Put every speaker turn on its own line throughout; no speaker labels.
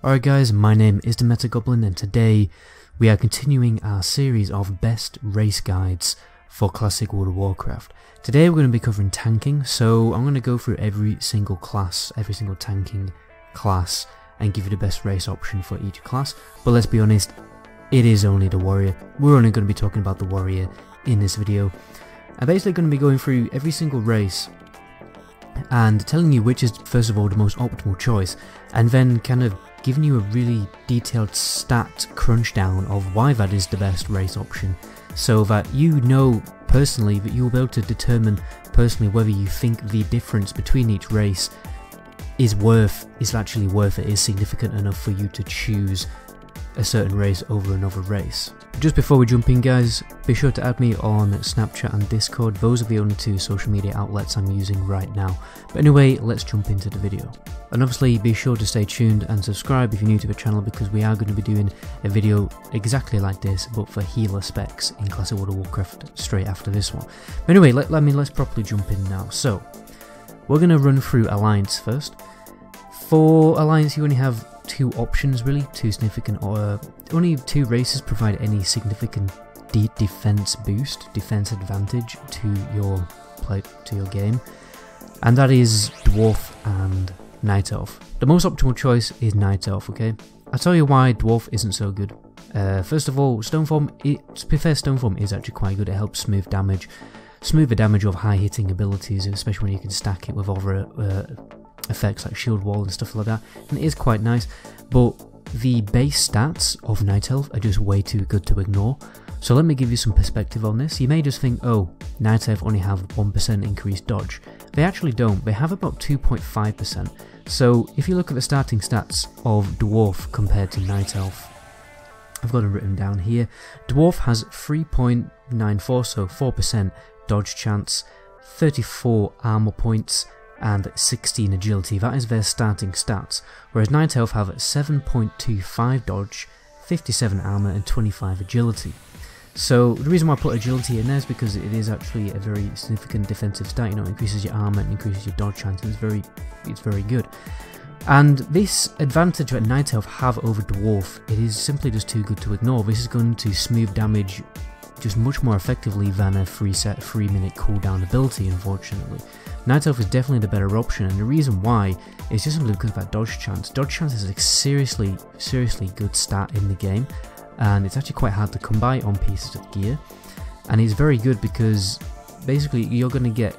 Alright guys, my name is the Meta Goblin and today we are continuing our series of best race guides for classic World of Warcraft. Today we're going to be covering tanking, so I'm going to go through every single class, every single tanking class, and give you the best race option for each class. But let's be honest, it is only the warrior. We're only going to be talking about the warrior in this video. I'm basically going to be going through every single race and telling you which is first of all the most optimal choice, and then kind of giving you a really detailed stat crunch down of why that is the best race option, so that you know personally that you'll be able to determine personally whether you think the difference between each race is actually worth it, is significant enough for you to choose a certain race over another race. Just before we jump in guys, be sure to add me on Snapchat and Discord. Those are the only two social media outlets I'm using right now. But anyway, let's jump into the video. And obviously be sure to stay tuned and subscribe if you're new to the channel, because we are going to be doing a video exactly like this but for healer specs in Classic World of Warcraft straight after this one. But anyway, let's properly jump in now. So we're going to run through Alliance first. For Alliance you only have two options really, only two races provide any significant defense boost, defense advantage to your game, and that is Dwarf and Night Elf. The most optimal choice is Night Elf, okay? I'll tell you why Dwarf isn't so good. First of all, Stoneform, to be fair, Stoneform is actually quite good. It helps smooth the damage of high hitting abilities, especially when you can stack it with other effects like shield wall and stuff like that, and it is quite nice, but the base stats of Night Elf are just way too good to ignore. So let me give you some perspective on this. You may just think, oh, Night Elf only have 1% increased dodge. They actually don't. They have about 2.5%. So if you look at the starting stats of Dwarf compared to Night Elf, I've got them written down here. Dwarf has 3.94, so 4% dodge chance, 34 armor points, and 16 agility. That is their starting stats, whereas Night Elf have 7.25 dodge, 57 armor, and 25 agility. So the reason why I put agility in there is because it is actually a very significant defensive stat. You know, it increases your armor and increases your dodge chance, and it's very good. And this advantage that Night Elf have over Dwarf, it is simply just too good to ignore. This is going to smooth damage just much more effectively than a 3-minute cooldown ability, unfortunately. Night Elf is definitely the better option, and the reason why is just simply because of that dodge chance. Dodge chance is a seriously good stat in the game, and it's actually quite hard to come by on pieces of gear, and it's very good because basically you're going to get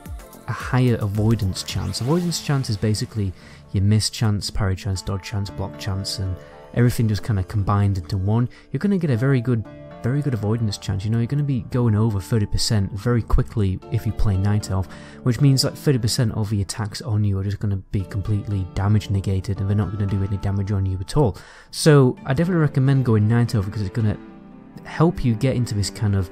a higher avoidance chance. Avoidance chance is basically your miss chance, parry chance, dodge chance, block chance, and everything just kind of combined into one. You're going to get a very good avoidance chance. You know, you're going to be going over 30% very quickly if you play Night Elf, which means like 30% of the attacks on you are just going to be completely damage negated, and they're not going to do any damage on you at all. So I definitely recommend going Night Elf because it's going to help you get into this kind of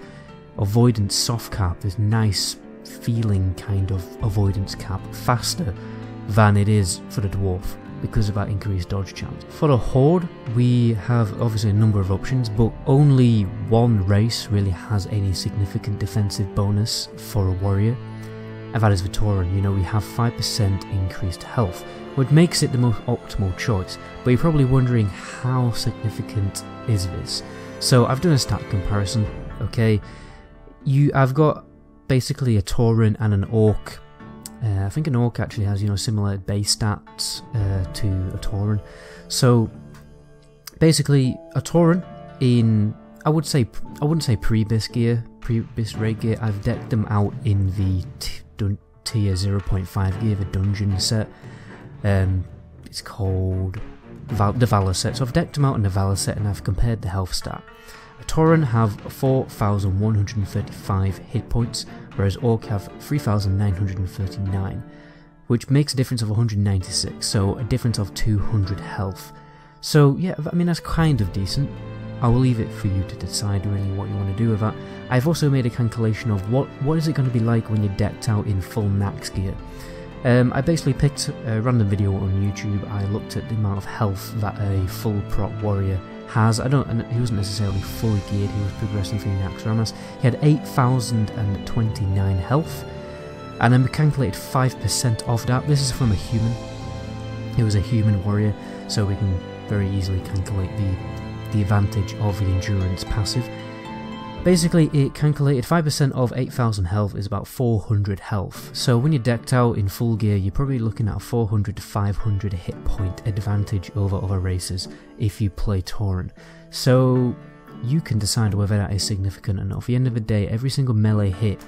avoidance soft cap, this nice feeling kind of avoidance cap, faster than it is for the Dwarf, because of that increased dodge chance. For the Horde, we have obviously a number of options, but only one race really has any significant defensive bonus for a warrior, and that is the Tauren. You know, we have 5% increased health, which makes it the most optimal choice, but you're probably wondering how significant is this? So I've done a stat comparison, okay? I've got basically a Tauren and an Orc. I think an Orc actually has, you know, similar base stats to a Tauren. So basically, a Tauren in, I wouldn't say pre-bis gear, pre-bis raid gear. I've decked them out in the tier 0.5 gear, the dungeon set. It's called the Valor set. So I've decked them out in the Valor set, and I've compared the health stat. A Tauren have 4,135 hit points, whereas Orc have 3,939, which makes a difference of 196, so a difference of 200 health. So yeah, I mean, that's kind of decent. I will leave it for you to decide really what you want to do with that. I've also made a calculation of what is it going to be like when you're decked out in full Nax gear. I basically picked a random video on YouTube. I looked at the amount of health that a full prot warrior has. And he wasn't necessarily fully geared, he was progressing through Nax Ramas. He had 8,029 health, and then we calculated 5% of that. This is from a human. He was a human warrior, so we can very easily calculate the advantage of the endurance passive. Basically, it calculated 5% of 8,000 health is about 400 health. So when you're decked out in full gear, you're probably looking at a 400 to 500 hit point advantage over other races if you play Tauren. So you can decide whether that is significant enough. At the end of the day, every single melee hit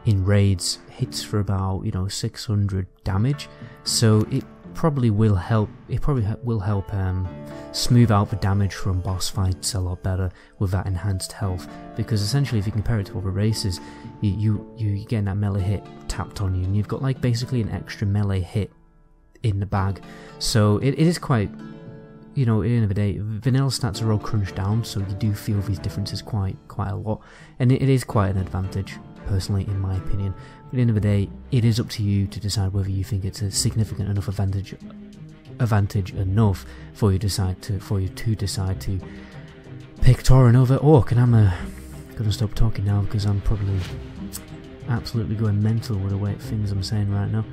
in raids hits for about 600 damage. So it probably will help. Smooth out the damage from boss fights a lot better with that enhanced health, because essentially if you compare it to other races, you're getting that melee hit tapped on you, and you've got like basically an extra melee hit in the bag. So it is quite, at the end of the day, vanilla stats are all crunched down, so you do feel these differences quite a lot, and it is quite an advantage, personally, in my opinion. But at the end of the day, it is up to you to decide whether you think it's a significant enough advantage enough for you to decide to pick Tauren over Orc. And I'm gonna stop talking now because I'm probably absolutely going mental with the way things I'm saying right now.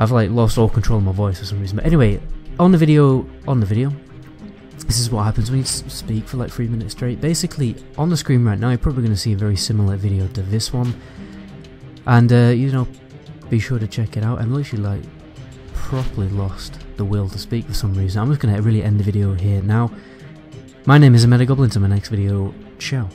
I've like lost all control of my voice for some reason. But anyway, on the video, this is what happens when you speak for like 3 minutes straight. Basically, on the screen right now, you're probably going to see a very similar video to this one, and be sure to check it out. I'm literally like properly lost the will to speak for some reason. I'm just going to really end the video here now. My name is Goblin. To my next video, ciao.